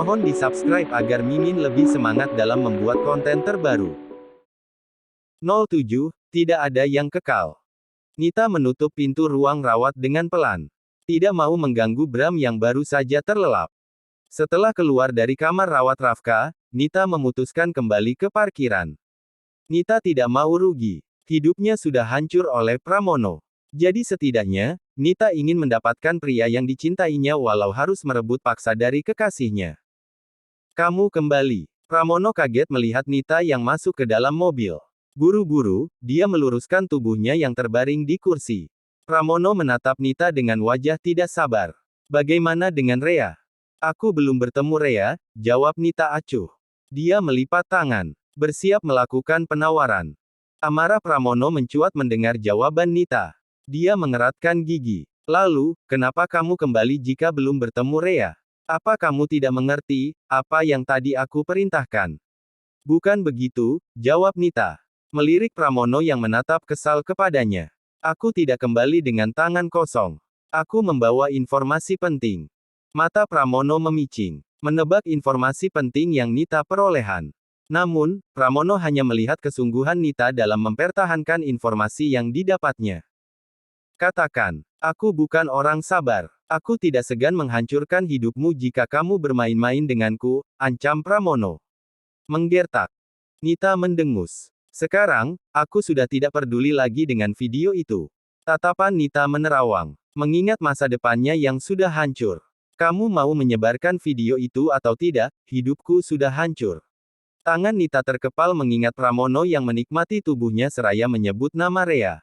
Mohon di-subscribe agar Mimin lebih semangat dalam membuat konten terbaru. 07. Tidak ada yang kekal. Nita menutup pintu ruang rawat dengan pelan. Tidak mau mengganggu Bram yang baru saja terlelap. Setelah keluar dari kamar rawat Rafka, Nita memutuskan kembali ke parkiran. Nita tidak mau rugi. Hidupnya sudah hancur oleh Pramono. Jadi setidaknya, Nita ingin mendapatkan pria yang dicintainya walau harus merebut paksa dari kekasihnya. Kamu kembali. Pramono kaget melihat Nita yang masuk ke dalam mobil. Buru-buru, dia meluruskan tubuhnya yang terbaring di kursi. Pramono menatap Nita dengan wajah tidak sabar. Bagaimana dengan Rea? Aku belum bertemu Rea, jawab Nita acuh. Dia melipat tangan, bersiap melakukan penawaran. Amarah Pramono mencuat mendengar jawaban Nita. Dia mengeratkan gigi. Lalu, kenapa kamu kembali jika belum bertemu Rea? Apa kamu tidak mengerti apa yang tadi aku perintahkan? Bukan begitu, jawab Nita. Melirik Pramono yang menatap kesal kepadanya. Aku tidak kembali dengan tangan kosong. Aku membawa informasi penting. Mata Pramono memicing, menebak informasi penting yang Nita perolehan. Namun, Pramono hanya melihat kesungguhan Nita dalam mempertahankan informasi yang didapatnya. Katakan, aku bukan orang sabar. Aku tidak segan menghancurkan hidupmu jika kamu bermain-main denganku, ancam Pramono. Menggertak. Nita mendengus. Sekarang, aku sudah tidak peduli lagi dengan video itu. Tatapan Nita menerawang, mengingat masa depannya yang sudah hancur. Kamu mau menyebarkan video itu atau tidak, hidupku sudah hancur. Tangan Nita terkepal mengingat Pramono yang menikmati tubuhnya seraya menyebut nama Rea.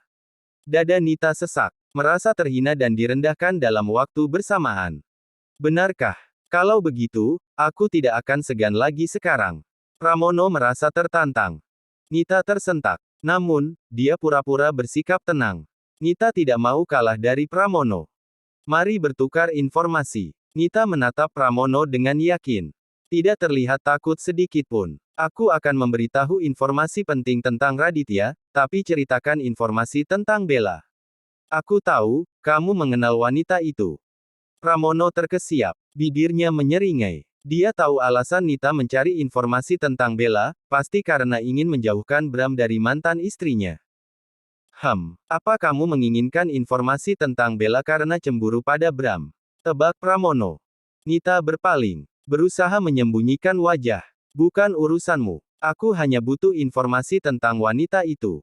Dada Nita sesak, merasa terhina dan direndahkan dalam waktu bersamaan. Benarkah? Kalau begitu, aku tidak akan segan lagi sekarang. Pramono merasa tertantang. Nita tersentak. Namun, dia pura-pura bersikap tenang. Nita tidak mau kalah dari Pramono. Mari bertukar informasi. Nita menatap Pramono dengan yakin. Tidak terlihat takut sedikitpun. Aku akan memberitahu informasi penting tentang Raditya, tapi ceritakan informasi tentang Bella. Aku tahu, kamu mengenal wanita itu. Pramono terkesiap. Bibirnya menyeringai. Dia tahu alasan Nita mencari informasi tentang Bella, pasti karena ingin menjauhkan Bram dari mantan istrinya. Apa kamu menginginkan informasi tentang Bella karena cemburu pada Bram? Tebak Pramono. Nita berpaling, berusaha menyembunyikan wajah. Bukan urusanmu. Aku hanya butuh informasi tentang wanita itu.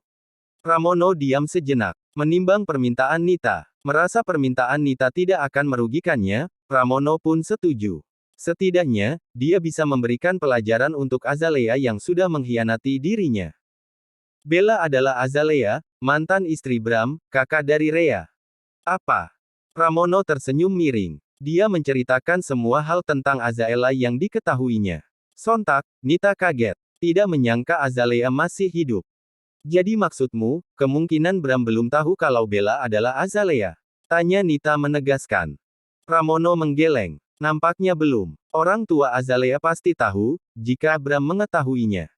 Pramono diam sejenak, menimbang permintaan Nita. Merasa permintaan Nita tidak akan merugikannya, Pramono pun setuju. Setidaknya, dia bisa memberikan pelajaran untuk Azalea yang sudah mengkhianati dirinya. Bella adalah Azalea, mantan istri Bram, kakak dari Rea. Apa? Pramono tersenyum miring. Dia menceritakan semua hal tentang Azalea yang diketahuinya. Sontak, Nita kaget. Tidak menyangka Azalea masih hidup. Jadi maksudmu, kemungkinan Bram belum tahu kalau Bella adalah Azalea? Tanya Nita menegaskan. Pramono menggeleng. Nampaknya belum. Orang tua Azalea pasti tahu, jika Bram mengetahuinya.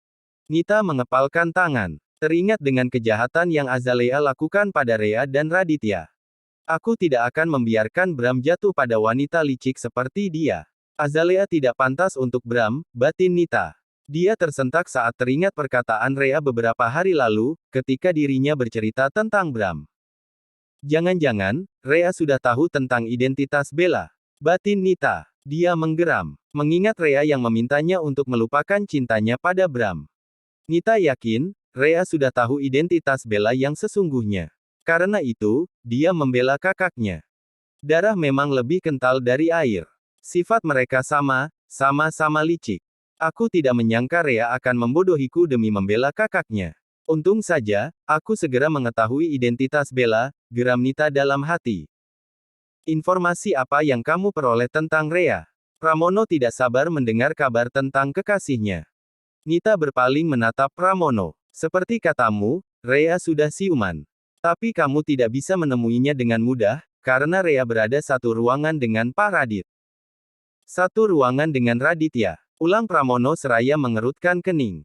Nita mengepalkan tangan. Teringat dengan kejahatan yang Azalea lakukan pada Rea dan Raditya. Aku tidak akan membiarkan Bram jatuh pada wanita licik seperti dia. Azalea tidak pantas untuk Bram, batin Nita. Dia tersentak saat teringat perkataan Rea beberapa hari lalu, ketika dirinya bercerita tentang Bram. Jangan-jangan, Rea sudah tahu tentang identitas Bella. Batin Nita. Dia menggeram, mengingat Rea yang memintanya untuk melupakan cintanya pada Bram. Nita yakin, Rea sudah tahu identitas Bella yang sesungguhnya. Karena itu, dia membela kakaknya. Darah memang lebih kental dari air. Sifat mereka sama-sama licik. Aku tidak menyangka Rea akan membodohiku demi membela kakaknya. Untung saja, aku segera mengetahui identitas Bella, geram Nita dalam hati. Informasi apa yang kamu peroleh tentang Rea? Pramono tidak sabar mendengar kabar tentang kekasihnya. Nita berpaling menatap Pramono. Seperti katamu, Rea sudah siuman. Tapi kamu tidak bisa menemuinya dengan mudah, karena Rea berada satu ruangan dengan Pak Radit. Satu ruangan dengan Raditya. Ulang Pramono seraya mengerutkan kening.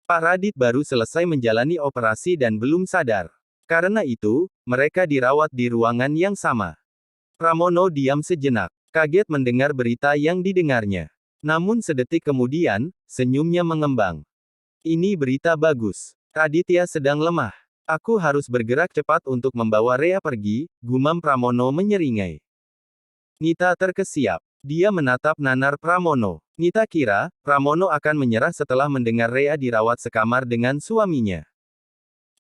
Pak Radit baru selesai menjalani operasi dan belum sadar. Karena itu, mereka dirawat di ruangan yang sama. Pramono diam sejenak, kaget mendengar berita yang didengarnya. Namun sedetik kemudian, senyumnya mengembang. Ini berita bagus. Raditya sedang lemah. Aku harus bergerak cepat untuk membawa Rea pergi, gumam Pramono menyeringai. Nita terkesiap. Dia menatap nanar Pramono. Nita kira, Pramono akan menyerah setelah mendengar Rea dirawat sekamar dengan suaminya.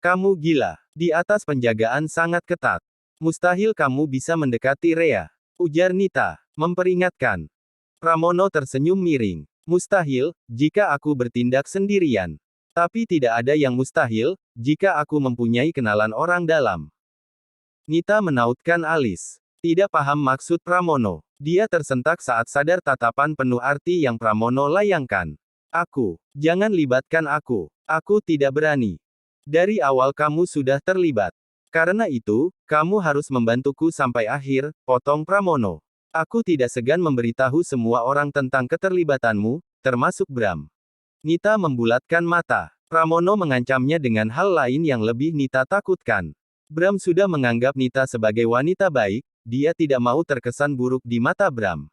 Kamu gila. Di atas penjagaan sangat ketat. Mustahil kamu bisa mendekati Rea. Ujar Nita, memperingatkan. Pramono tersenyum miring. Mustahil, jika aku bertindak sendirian. Tapi tidak ada yang mustahil, jika aku mempunyai kenalan orang dalam. Nita menautkan alis. Tidak paham maksud Pramono. Dia tersentak saat sadar tatapan penuh arti yang Pramono layangkan. Aku. Jangan libatkan aku. Aku tidak berani. Dari awal kamu sudah terlibat. Karena itu, kamu harus membantuku sampai akhir, potong Pramono. Aku tidak segan memberitahu semua orang tentang keterlibatanmu, termasuk Bram. Nita membulatkan mata. Pramono mengancamnya dengan hal lain yang lebih Nita takutkan. Bram sudah menganggap Nita sebagai wanita baik, dia tidak mau terkesan buruk di mata Bram.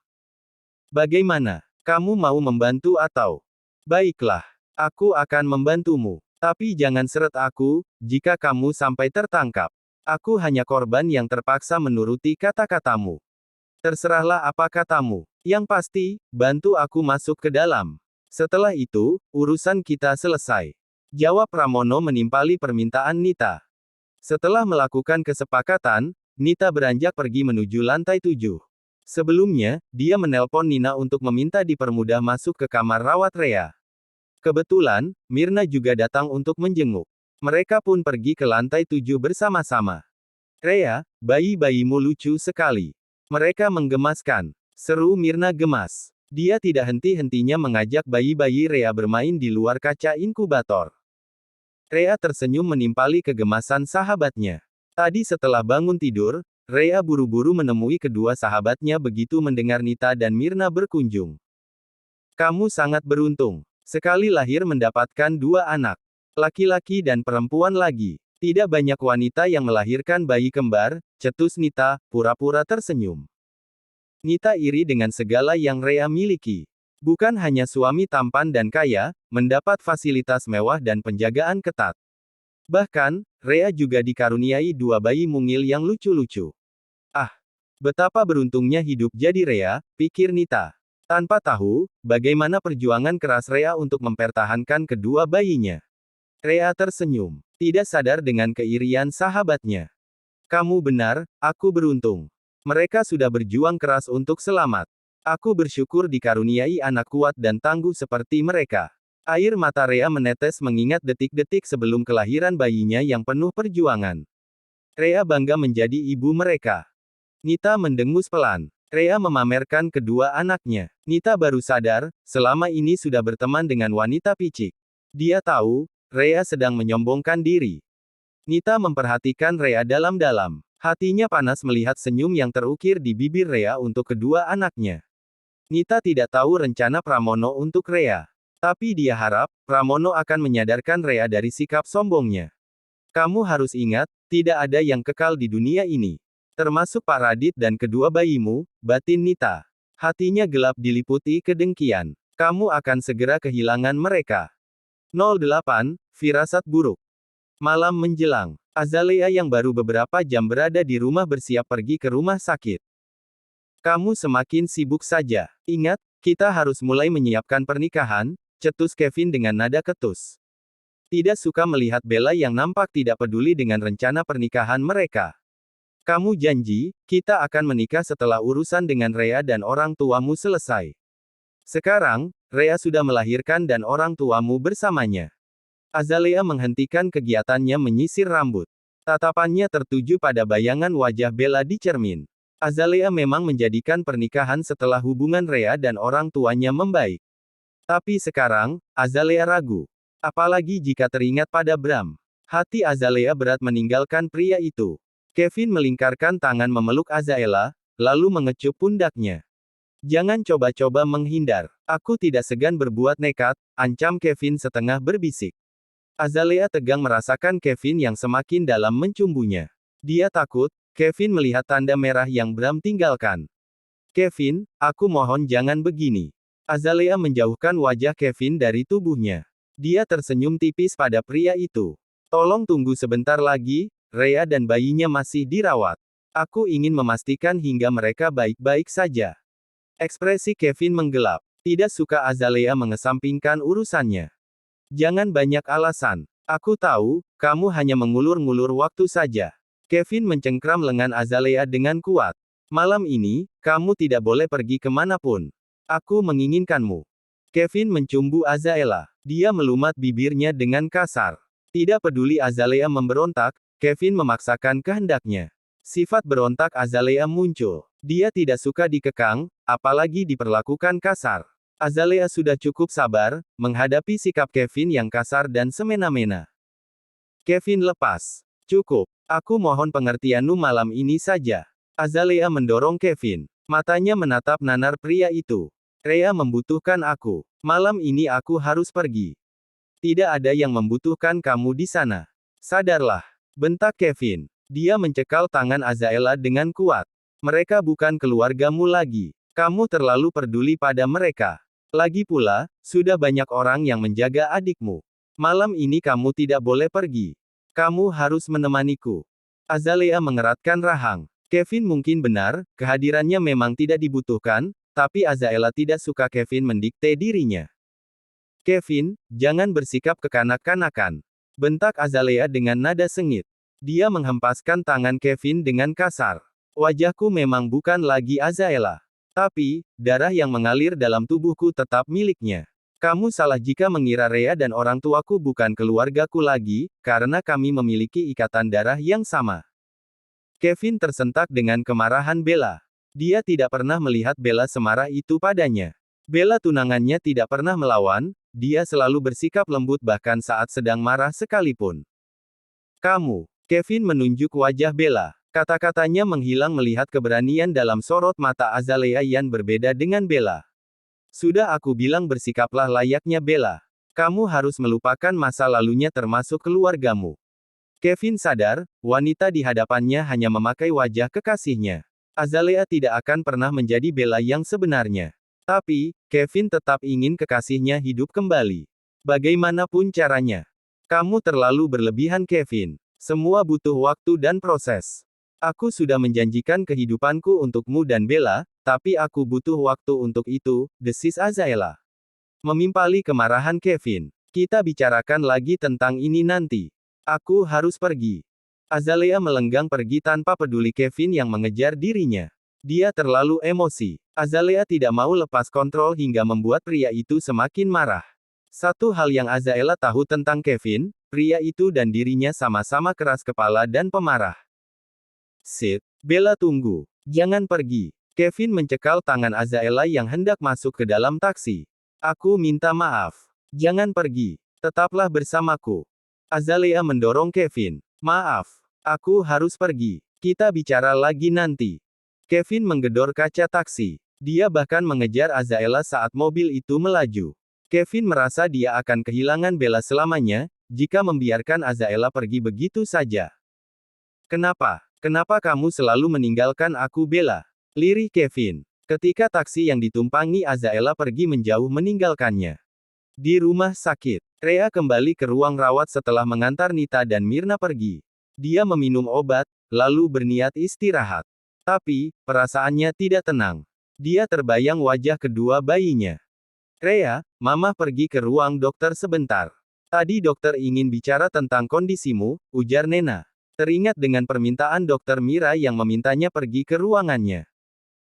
Bagaimana? Kamu mau membantu atau? Baiklah, aku akan membantumu. Tapi jangan seret aku, jika kamu sampai tertangkap. Aku hanya korban yang terpaksa menuruti kata-katamu. Terserahlah apa katamu. Yang pasti, bantu aku masuk ke dalam. Setelah itu, urusan kita selesai. Jawab Pramono menimpali permintaan Nita. Setelah melakukan kesepakatan, Nita beranjak pergi menuju lantai 7. Sebelumnya, dia menelpon Nina untuk meminta dipermudah masuk ke kamar rawat Rea. Kebetulan, Mirna juga datang untuk menjenguk. Mereka pun pergi ke lantai 7 bersama-sama. Rea, bayi-bayimu lucu sekali. Mereka menggemaskan. Seru Mirna gemas. Dia tidak henti-hentinya mengajak bayi-bayi Rea bermain di luar kaca inkubator. Rea tersenyum menimpali kegemasan sahabatnya. Tadi setelah bangun tidur, Rea buru-buru menemui kedua sahabatnya begitu mendengar Nita dan Mirna berkunjung. Kamu sangat beruntung. Sekali lahir mendapatkan 2 anak. Laki-laki dan perempuan lagi. Tidak banyak wanita yang melahirkan bayi kembar, cetus Nita, pura-pura tersenyum. Nita iri dengan segala yang Rea miliki. Bukan hanya suami tampan dan kaya, mendapat fasilitas mewah dan penjagaan ketat. Bahkan, Rea juga dikaruniai 2 bayi mungil yang lucu-lucu. Ah, betapa beruntungnya hidup jadi Rea, pikir Nita. Tanpa tahu, bagaimana perjuangan keras Rea untuk mempertahankan kedua bayinya. Rea tersenyum, tidak sadar dengan keirian sahabatnya. Kamu benar, aku beruntung. Mereka sudah berjuang keras untuk selamat. Aku bersyukur dikaruniai anak kuat dan tangguh seperti mereka. Air mata Rea menetes mengingat detik-detik sebelum kelahiran bayinya yang penuh perjuangan. Rea bangga menjadi ibu mereka. Nita mendengus pelan. Rea memamerkan kedua anaknya. Nita baru sadar, selama ini sudah berteman dengan wanita picik. Dia tahu, Rea sedang menyombongkan diri. Nita memperhatikan Rea dalam-dalam. Hatinya panas melihat senyum yang terukir di bibir Rea untuk kedua anaknya. Nita tidak tahu rencana Pramono untuk Rea. Tapi dia harap, Pramono akan menyadarkan Rea dari sikap sombongnya. Kamu harus ingat, tidak ada yang kekal di dunia ini. Termasuk Pak Radit dan kedua bayimu, batin Nita. Hatinya gelap diliputi kedengkian. Kamu akan segera kehilangan mereka. 08, Firasat Buruk. Malam menjelang. Azalea yang baru beberapa jam berada di rumah bersiap pergi ke rumah sakit. Kamu semakin sibuk saja. Ingat, kita harus mulai menyiapkan pernikahan, cetus Kevin dengan nada ketus. Tidak suka melihat Bella yang nampak tidak peduli dengan rencana pernikahan mereka. Kamu janji, kita akan menikah setelah urusan dengan Rea dan orang tuamu selesai. Sekarang, Rea sudah melahirkan dan orang tuamu bersamanya. Azalea menghentikan kegiatannya menyisir rambut. Tatapannya tertuju pada bayangan wajah Bella di cermin. Azalea memang menjadikan pernikahan setelah hubungan Rea dan orang tuanya membaik. Tapi sekarang, Azalea ragu. Apalagi jika teringat pada Bram. Hati Azalea berat meninggalkan pria itu. Kevin melingkarkan tangan memeluk Azalea, lalu mengecup pundaknya. Jangan coba-coba menghindar. Aku tidak segan berbuat nekat, ancam Kevin setengah berbisik. Azalea tegang merasakan Kevin yang semakin dalam mencumbunya. Dia takut, Kevin melihat tanda merah yang Bram tinggalkan. Kevin, aku mohon jangan begini. Azalea menjauhkan wajah Kevin dari tubuhnya. Dia tersenyum tipis pada pria itu. Tolong tunggu sebentar lagi, Rhea dan bayinya masih dirawat. Aku ingin memastikan hingga mereka baik-baik saja. Ekspresi Kevin menggelap. Tidak suka Azalea mengesampingkan urusannya. Jangan banyak alasan. Aku tahu, kamu hanya mengulur-ngulur waktu saja. Kevin mencengkram lengan Azalea dengan kuat. Malam ini, kamu tidak boleh pergi kemanapun. Aku menginginkanmu. Kevin mencumbu Azalea. Dia melumat bibirnya dengan kasar. Tidak peduli Azalea memberontak, Kevin memaksakan kehendaknya. Sifat berontak Azalea muncul. Dia tidak suka dikekang, apalagi diperlakukan kasar. Azalea sudah cukup sabar, menghadapi sikap Kevin yang kasar dan semena-mena. Kevin lepas. Cukup. Aku mohon pengertianmu malam ini saja. Azalea mendorong Kevin. Matanya menatap nanar pria itu. Rhea membutuhkan aku. Malam ini aku harus pergi. Tidak ada yang membutuhkan kamu di sana. Sadarlah. Bentak Kevin. Dia mencekal tangan Azalea dengan kuat. Mereka bukan keluargamu lagi. Kamu terlalu peduli pada mereka. Lagi pula, sudah banyak orang yang menjaga adikmu. Malam ini kamu tidak boleh pergi. Kamu harus menemaniku. Azalea mengeratkan rahang. Kevin mungkin benar, kehadirannya memang tidak dibutuhkan, tapi Azalea tidak suka Kevin mendikte dirinya. Kevin, jangan bersikap kekanak-kanakan. Bentak Azalea dengan nada sengit. Dia menghempaskan tangan Kevin dengan kasar. Wajahku memang bukan lagi Azalea. Tapi, darah yang mengalir dalam tubuhku tetap miliknya. Kamu salah jika mengira Rhea dan orang tuaku bukan keluargaku lagi, karena kami memiliki ikatan darah yang sama. Kevin tersentak dengan kemarahan Bella. Dia tidak pernah melihat Bella semarah itu padanya. Bella tunangannya tidak pernah melawan, dia selalu bersikap lembut bahkan saat sedang marah sekalipun. Kamu, Kevin menunjuk wajah Bella. Kata-katanya menghilang melihat keberanian dalam sorot mata Azalea yang berbeda dengan Bella. Sudah aku bilang bersikaplah layaknya Bella. Kamu harus melupakan masa lalunya termasuk keluargamu. Kevin sadar, wanita di hadapannya hanya memakai wajah kekasihnya. Azalea tidak akan pernah menjadi Bella yang sebenarnya. Tapi, Kevin tetap ingin kekasihnya hidup kembali. Bagaimanapun caranya. Kamu terlalu berlebihan Kevin. Semua butuh waktu dan proses. Aku sudah menjanjikan kehidupanku untukmu dan Bella, tapi aku butuh waktu untuk itu, desis Azalea. Memimpali kemarahan Kevin. Kita bicarakan lagi tentang ini nanti. Aku harus pergi. Azalea melenggang pergi tanpa peduli Kevin yang mengejar dirinya. Dia terlalu emosi. Azalea tidak mau lepas kontrol hingga membuat pria itu semakin marah. Satu hal yang Azalea tahu tentang Kevin, pria itu dan dirinya sama-sama keras kepala dan pemarah. Sid, Bella tunggu. Jangan pergi. Kevin mencekal tangan Azalea yang hendak masuk ke dalam taksi. Aku minta maaf. Jangan pergi. Tetaplah bersamaku. Azalea mendorong Kevin. Maaf. Aku harus pergi. Kita bicara lagi nanti. Kevin menggedor kaca taksi. Dia bahkan mengejar Azalea saat mobil itu melaju. Kevin merasa dia akan kehilangan Bella selamanya, jika membiarkan Azalea pergi begitu saja. Kenapa? Kenapa kamu selalu meninggalkan aku Bella? Lirih Kevin. Ketika taksi yang ditumpangi Azalea pergi menjauh meninggalkannya. Di rumah sakit, Rhea kembali ke ruang rawat setelah mengantar Nita dan Myrna pergi. Dia meminum obat, lalu berniat istirahat. Tapi, perasaannya tidak tenang. Dia terbayang wajah kedua bayinya. Rhea, Mama pergi ke ruang dokter sebentar. Tadi dokter ingin bicara tentang kondisimu, ujar Nena. Teringat dengan permintaan dokter Mira yang memintanya pergi ke ruangannya.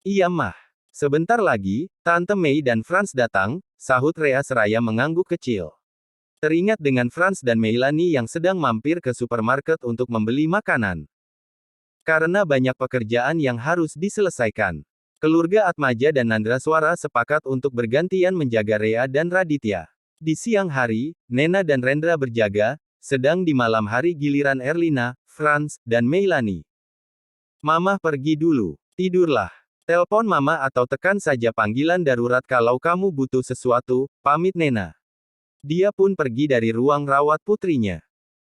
Iya mah. Sebentar lagi, Tante Mei dan Franz datang, sahut Rhea seraya mengangguk kecil. Teringat dengan Franz dan Meilani yang sedang mampir ke supermarket untuk membeli makanan. Karena banyak pekerjaan yang harus diselesaikan. Keluarga Atmaja dan Nandraswara sepakat untuk bergantian menjaga Rhea dan Raditya. Di siang hari, Nena dan Rendra berjaga, sedang di malam hari giliran Erlina, Franz, dan Meilani. Mama pergi dulu. Tidurlah. Telepon Mama atau tekan saja panggilan darurat kalau kamu butuh sesuatu, pamit Nena. Dia pun pergi dari ruang rawat putrinya.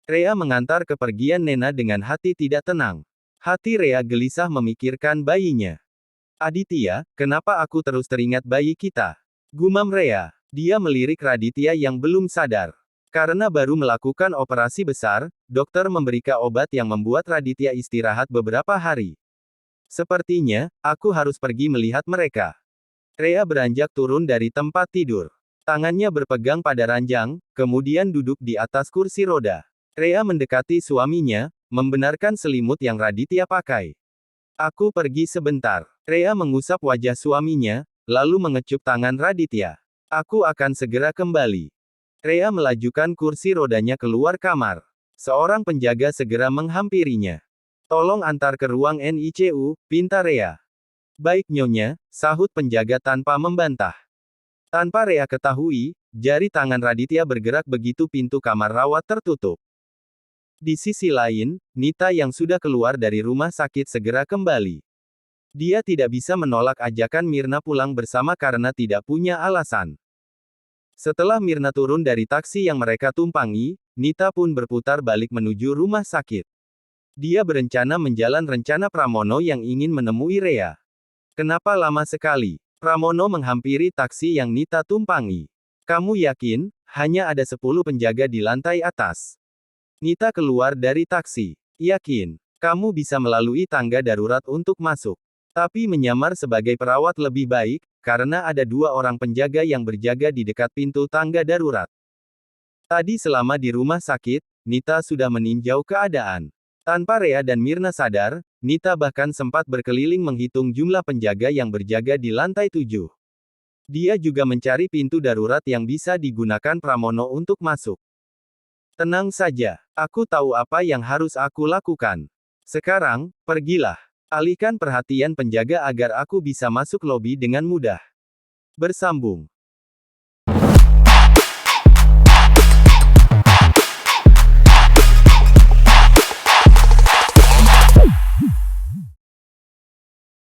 Rhea mengantar kepergian Nena dengan hati tidak tenang. Hati Rhea gelisah memikirkan bayinya. Aditya, kenapa aku terus teringat bayi kita? Gumam Rea. Dia melirik Raditya yang belum sadar. Karena baru melakukan operasi besar, dokter memberikan obat yang membuat Raditya istirahat beberapa hari. Sepertinya, aku harus pergi melihat mereka. Rea beranjak turun dari tempat tidur. Tangannya berpegang pada ranjang, kemudian duduk di atas kursi roda. Rea mendekati suaminya, membenarkan selimut yang Raditya pakai. Aku pergi sebentar. Rea mengusap wajah suaminya, lalu mengecup tangan Raditya. Aku akan segera kembali. Rea melajukan kursi rodanya keluar kamar. Seorang penjaga segera menghampirinya. Tolong antar ke ruang NICU, pinta Rea. Baik nyonya, sahut penjaga tanpa membantah. Tanpa Rea ketahui, jari tangan Raditya bergerak begitu pintu kamar rawat tertutup. Di sisi lain, Nita yang sudah keluar dari rumah sakit segera kembali. Dia tidak bisa menolak ajakan Mirna pulang bersama karena tidak punya alasan. Setelah Mirna turun dari taksi yang mereka tumpangi, Nita pun berputar balik menuju rumah sakit. Dia berencana menjalan rencana Pramono yang ingin menemui Rea. Kenapa lama sekali? Pramono menghampiri taksi yang Nita tumpangi. Kamu yakin, hanya ada 10 penjaga di lantai atas? Nita keluar dari taksi. Yakin, kamu bisa melalui tangga darurat untuk masuk. Tapi menyamar sebagai perawat lebih baik, karena ada 2 orang penjaga yang berjaga di dekat pintu tangga darurat. Tadi selama di rumah sakit, Nita sudah meninjau keadaan. Tanpa Rea dan Mirna sadar, Nita bahkan sempat berkeliling menghitung jumlah penjaga yang berjaga di lantai 7. Dia juga mencari pintu darurat yang bisa digunakan Pramono untuk masuk. Tenang saja, aku tahu apa yang harus aku lakukan. Sekarang, pergilah. Alihkan perhatian penjaga agar aku bisa masuk lobi dengan mudah. Bersambung.